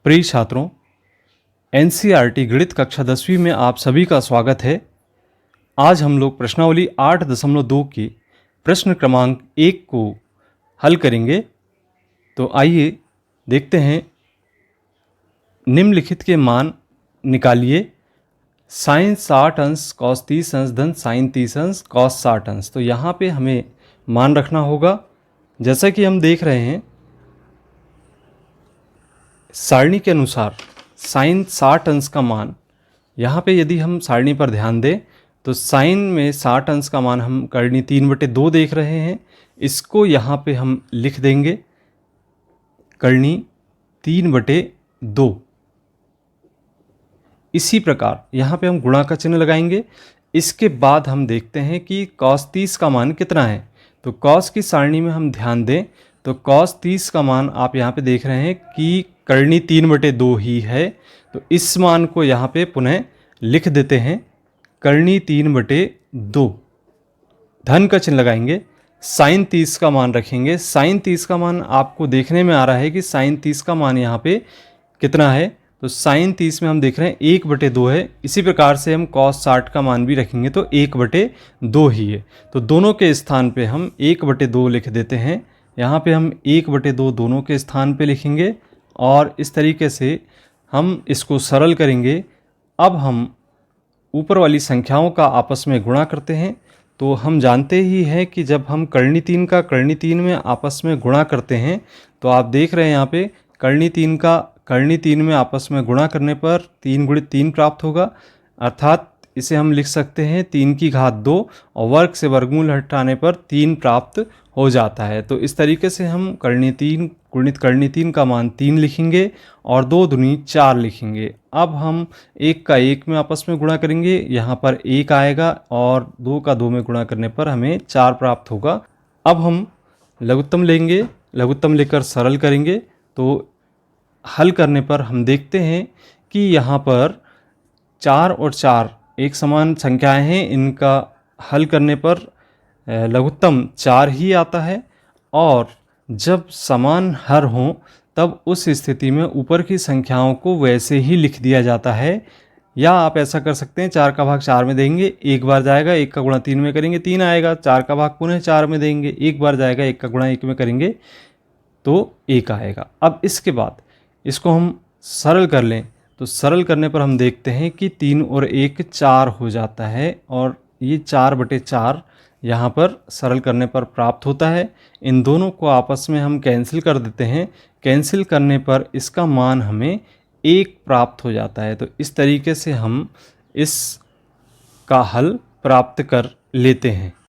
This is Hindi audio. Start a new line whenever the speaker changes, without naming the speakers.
प्रिय छात्रों, एनसीईआरटी गणित कक्षा 10वीं में आप सभी का स्वागत है। आज हम लोग प्रश्नावली 8.2 की प्रश्न क्रमांक 1 को हल करेंगे। तो आइए देखते हैं। निम्नलिखित के मान निकालिए। साइन 60 अंश, कॉस 30 अंश धन साइन 30 अंश, कॉस 60 अंश। तो यहाँ पे हमें मान रखना होगा। जैसा कि हम देख रहे हैं, सारणी के अनुसार साइन 60 अंश का मान, यहाँ पे यदि हम सारणी पर ध्यान दें तो साइन में 60 अंश का मान हम करनी 3/2 देख रहे हैं। इसको यहाँ पे हम लिख देंगे करनी 3/2। इसी प्रकार यहाँ पे हम गुणा का चिन्ह लगाएंगे। इसके बाद हम देखते हैं कि कॉस 30 का मान कितना है। तो कॉस की सारणी में हम ध्यान दें तो कॉस 30 का मान आप यहाँ पे देख रहे हैं कि करनी 3/2 ही है। तो इस मान को यहाँ पे पुनः लिख देते हैं करनी 3/2। धन का चिन्ह लगाएंगे। साइन 30 का मान रखेंगे। साइन 30 का मान आपको देखने में आ रहा है कि साइन 30 का मान यहाँ पे कितना है। तो साइन 30 में हम देख रहे हैं 1/2 है। इसी प्रकार से हम कॉस 60 का मान भी रखेंगे तो 1/2 ही है। तो दोनों के स्थान पे हम 1/2 लिख देते हैं। यहाँ पे हम 1/2 दोनों के स्थान पे लिखेंगे और इस तरीके से हम इसको सरल करेंगे। अब हम ऊपर वाली संख्याओं का आपस में गुणा करते हैं। तो हम जानते ही हैं कि जब हम करनी 3 का करनी 3 में आपस में गुणा करते हैं तो आप देख रहे हैं यहाँ पे करनी 3 का करनी 3 में आपस में गुणा करने पर 3 × 3 प्राप्त होगा। अर्थात इसे हम लिख सकते हैं 3 की घात 2 और वर्ग से वर्गमूल हटाने पर 3 प्राप्त हो जाता है। तो इस तरीके से हम करनी 3 गुणित करनी 3 का मान 3 लिखेंगे और 2 दूनी 4 लिखेंगे। अब हम 1 का 1 में आपस में गुणा करेंगे। यहाँ पर 1 आएगा और 2 का 2 में गुणा करने पर हमें 4 प्राप्त होगा। अब हम लघुत्तम लेंगे। लघुत्तम लेकर सरल करेंगे। तो हल करने पर हम देखते हैं कि यहाँ पर 4 और 4 एक समान संख्याएं हैं। इनका हल करने पर लघुत्तम 4 ही आता है। और जब समान हर हों तब उस स्थिति में ऊपर की संख्याओं को वैसे ही लिख दिया जाता है। या आप ऐसा कर सकते हैं 4 का भाग 4 में देंगे, एक बार जाएगा, 1 का गुणा 3 में करेंगे 3 आएगा। 4 का भाग पुनः 4 में देंगे, एक बार जाएगा, 1 का गुणा 1 में करेंगे तो 1 आएगा। अब इसके बाद इसको हम सरल कर लें तो सरल करने पर हम देखते हैं कि 3 और 1 4 हो जाता है और ये 4/4 यहाँ पर सरल करने पर प्राप्त होता है। इन दोनों को आपस में हम कैंसिल कर देते हैं। कैंसिल करने पर इसका मान हमें 1 प्राप्त हो जाता है। तो इस तरीके से हम इस का हल प्राप्त कर लेते हैं।